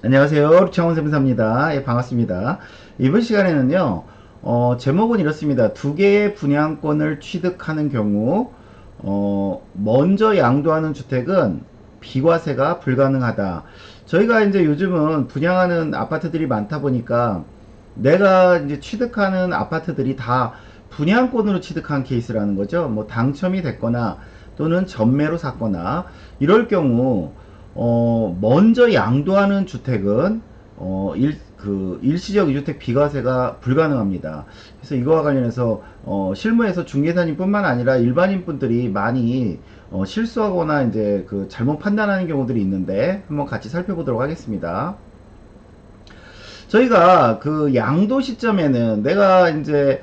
안녕하세요. 창원sem사입니다. 예, 반갑습니다. 이번 시간에는요, 제목은 이렇습니다. 두 개의 분양권을 취득하는 경우, 먼저 양도하는 주택은 비과세가 불가능하다. 저희가 이제 요즘은 분양하는 아파트들이 많다 보니까 내가 이제 취득하는 아파트들이 다 분양권으로 취득한 케이스라는 거죠. 뭐 당첨이 됐거나 또는 전매로 샀거나 이럴 경우 먼저 양도하는 주택은 일시적 이주택 비과세가 불가능합니다. 그래서 이거와 관련해서 실무에서 중개사님 뿐만 아니라 일반인 분들이 많이 실수하거나 이제 그 잘못 판단하는 경우들이 있는데 한번 같이 살펴보도록 하겠습니다. 저희가 그 양도 시점에는 내가 이제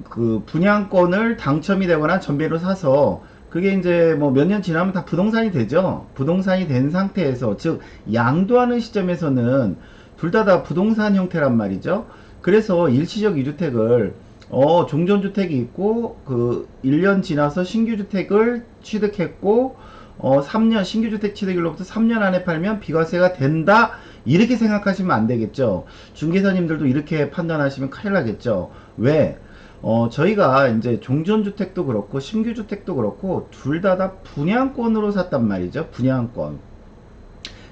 그 분양권을 당첨이 되거나 전매로 사서 그게 이제 뭐 몇 년 지나면 다 부동산이 되죠. 부동산이 된 상태에서, 즉 양도하는 시점에서는 둘 다 부동산 형태란 말이죠. 그래서 일시적 이주택을 종전주택이 있고 그 1년 지나서 신규주택을 취득했고 3년 신규주택 취득일로부터 3년 안에 팔면 비과세가 된다, 이렇게 생각하시면 안 되겠죠. 중개사님들도 이렇게 판단하시면 큰일 나겠죠. 왜? 저희가 이제 종전주택도 그렇고 신규주택도 그렇고 둘 다 분양권으로 샀단 말이죠. 분양권.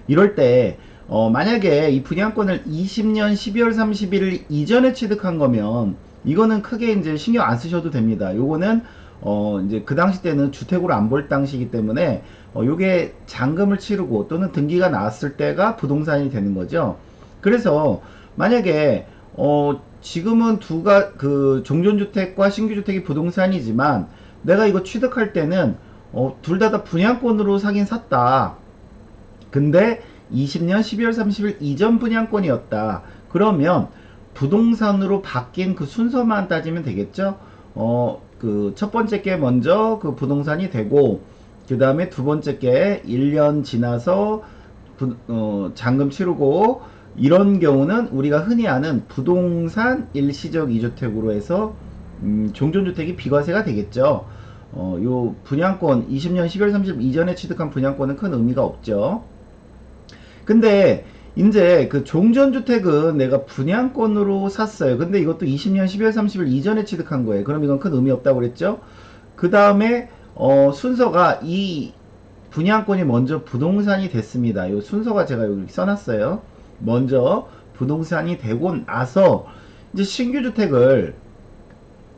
이럴 때 만약에 이 분양권을 20년 12월 31일 이전에 취득한 거면 이거는 크게 이제 신경 안 쓰셔도 됩니다. 요거는 이제 그 당시 때는 주택으로 안 볼 당시이기 때문에 요게 잔금을 치르고 또는 등기가 나왔을 때가 부동산이 되는 거죠. 그래서 만약에 지금은 그 종전주택과 신규주택이 부동산이지만 내가 이거 취득할 때는 둘 다 분양권으로 사긴 샀다. 근데 20년 12월 30일 이전 분양권이었다. 그러면 부동산으로 바뀐 그 순서만 따지면 되겠죠? 그 첫 번째 게 먼저 그 부동산이 되고, 그 다음에 두 번째 게 1년 지나서 잔금 치르고, 이런 경우는 우리가 흔히 아는 부동산 일시적 이주택으로 해서 종전주택이 비과세가 되겠죠. 요 분양권 20년 12월 30일 이전에 취득한 분양권은 큰 의미가 없죠. 근데 이제 그 종전주택은 내가 분양권으로 샀어요. 근데 이것도 20년 12월 30일 이전에 취득한 거예요. 그럼 이건 큰 의미 없다고 그랬죠. 그 다음에 순서가 이 분양권이 먼저 부동산이 됐습니다. 이 순서가 제가 여기 써놨어요. 먼저 부동산이 되고 나서 이제 신규주택을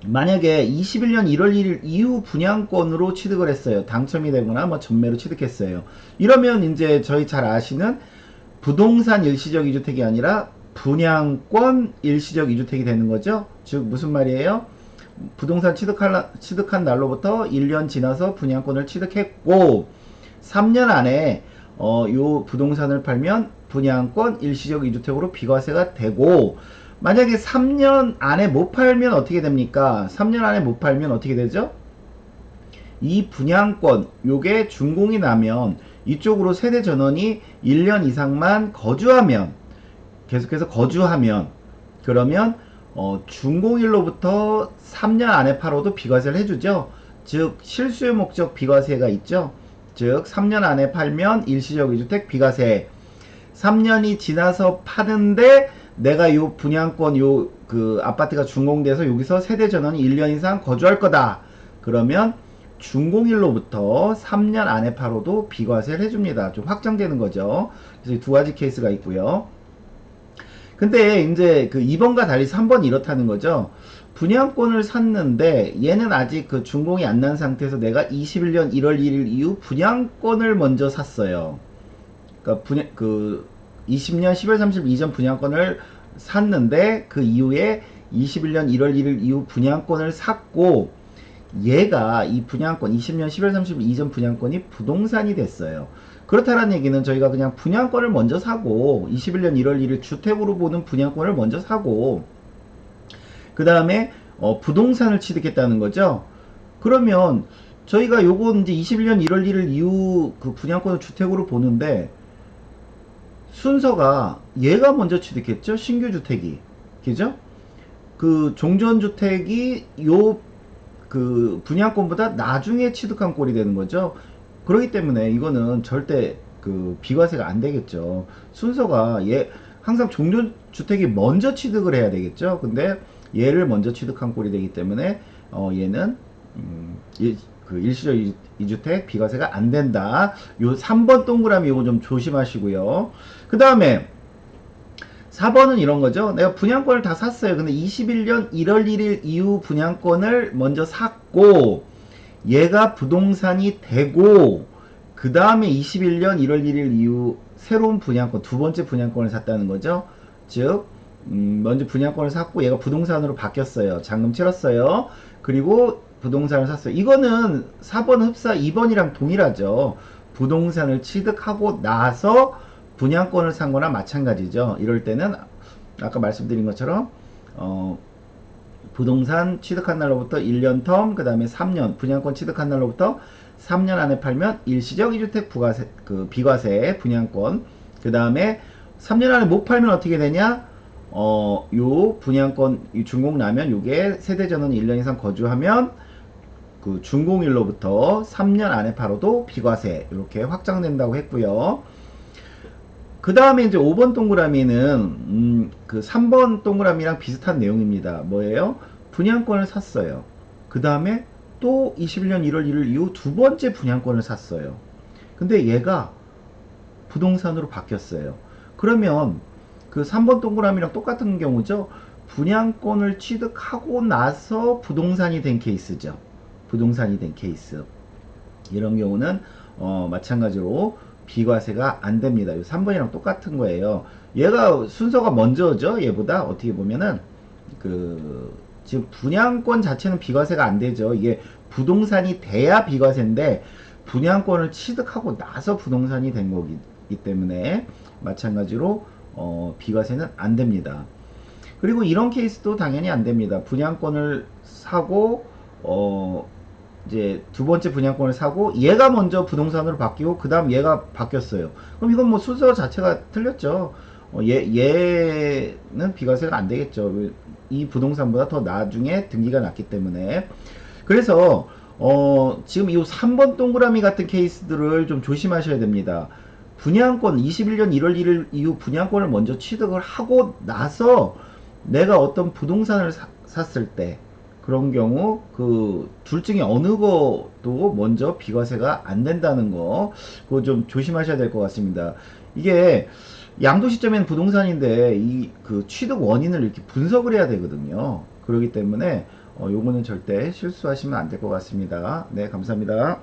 만약에 21년 1월 1일 이후 분양권으로 취득을 했어요. 당첨이 되거나 뭐 전매로 취득했어요. 이러면 이제 저희 잘 아시는 부동산 일시적 이주택이 아니라 분양권 일시적 이주택이 되는 거죠. 즉 무슨 말이에요? 부동산 취득한 날로부터 1년 지나서 분양권을 취득했고 3년 안에 요 부동산을 팔면 분양권 일시적 이주택으로 비과세가 되고, 만약에 3년 안에 못 팔면 어떻게 됩니까? 3년 안에 못 팔면 어떻게 되죠? 이 분양권 요게 준공이 나면 이쪽으로 세대 전원이 1년 이상만 거주하면, 계속해서 거주하면, 그러면 준공일로부터 3년 안에 팔아도 비과세를 해주죠. 즉 실수요 목적 비과세가 있죠. 즉 3년 안에 팔면 일시적 이주택 비과세, 3년이 지나서 파는데 내가 요 분양권 요 그 아파트가 준공돼서 여기서 세대 전원이 1년 이상 거주할 거다. 그러면 준공일로부터 3년 안에 팔아도 비과세를 해줍니다. 좀 확정되는 거죠. 그래서 두 가지 케이스가 있고요. 근데 이제 그 2번과 달리 3번 이렇다는 거죠. 분양권을 샀는데 얘는 아직 그 준공이 안 난 상태에서 내가 21년 1월 1일 이후 분양권을 먼저 샀어요. 그러니까 20년 10월 30일 이전 분양권을 샀는데 그 이후에 21년 1월 1일 이후 분양권을 샀고, 얘가 이 분양권 20년 10월 30일 이전 분양권이 부동산이 됐어요. 그렇다는 얘기는 저희가 그냥 분양권을 먼저 사고 21년 1월 1일 주택으로 보는 분양권을 먼저 사고 그 다음에 부동산을 취득했다는 거죠. 그러면 저희가 요거 이제 21년 1월 1일 이후 그 분양권을 주택으로 보는데 순서가 얘가 먼저 취득했죠. 신규주택이. 그죠? 그 종전주택이 요 그 분양권보다 나중에 취득한 꼴이 되는 거죠. 그렇기 때문에 이거는 절대 그 비과세가 안 되겠죠. 순서가 항상 종전주택이 먼저 취득을 해야 되겠죠. 근데 얘를 먼저 취득한 꼴이 되기 때문에 얘는 그 일시적 이주택 비과세가 안 된다. 요 3번 동그라미 요거 좀 조심하시고요. 그 다음에 4번은 이런 거죠. 내가 분양권을 다 샀어요. 근데 21년 1월 1일 이후 분양권을 먼저 샀고 얘가 부동산이 되고 그 다음에 21년 1월 1일 이후 새로운 분양권, 두 번째 분양권을 샀다는 거죠. 즉 먼저 분양권을 샀고 얘가 부동산으로 바뀌었어요. 잔금 치렀어요. 그리고 부동산을 샀어요. 이거는 4번 흡사 2번이랑 동일하죠. 부동산을 취득하고 나서 분양권을 산 거나 마찬가지죠. 이럴 때는 아까 말씀드린 것처럼 부동산 취득한 날로부터 1년 텀, 그 다음에 3년, 분양권 취득한 날로부터 3년 안에 팔면 일시적 2주택 부가세, 그 비과세 분양권, 그 다음에 3년 안에 못 팔면 어떻게 되냐? 요 분양권 준공 나면 요게 세대전원 1년 이상 거주하면 그 준공일로부터 3년 안에 팔아도 비과세 이렇게 확정된다고 했고요. 그 다음에 이제 5번 동그라미는 그 3번 동그라미랑 비슷한 내용입니다. 뭐예요? 분양권을 샀어요. 그 다음에 또 21년 1월 1일 이후 두 번째 분양권을 샀어요. 근데 얘가 부동산으로 바뀌었어요. 그러면 그 3번 동그라미랑 똑같은 경우죠. 분양권을 취득하고 나서 부동산이 된 케이스죠. 부동산이 된 케이스. 이런 경우는 마찬가지로 비과세가 안 됩니다. 3번이랑 똑같은 거예요. 얘가 순서가 먼저죠. 얘보다 어떻게 보면은 지금 분양권 자체는 비과세가 안 되죠. 이게 부동산이 돼야 비과세인데 분양권을 취득하고 나서 부동산이 된 거기 때문에 마찬가지로 비과세는 안 됩니다. 그리고 이런 케이스도 당연히 안 됩니다. 분양권을 사고 이제 두 번째 분양권을 사고 얘가 먼저 부동산으로 바뀌고 그 다음 얘가 바뀌었어요. 그럼 이건 뭐 순서 자체가 틀렸죠. 얘는 비과세가 안 되겠죠. 이 부동산보다 더 나중에 등기가 났기 때문에. 그래서 지금 이 3번 동그라미 같은 케이스들을 좀 조심하셔야 됩니다. 분양권 21년 1월 1일 이후 분양권을 먼저 취득을 하고 나서 내가 어떤 부동산을 샀을 때 그런 경우 그 둘 중에 어느 것도 먼저 비과세가 안 된다는 거 그거 좀 조심하셔야 될 것 같습니다. 이게 양도 시점에는 부동산인데 이 그 취득 원인을 이렇게 분석을 해야 되거든요. 그렇기 때문에 요거는 절대 실수하시면 안 될 것 같습니다. 네, 감사합니다.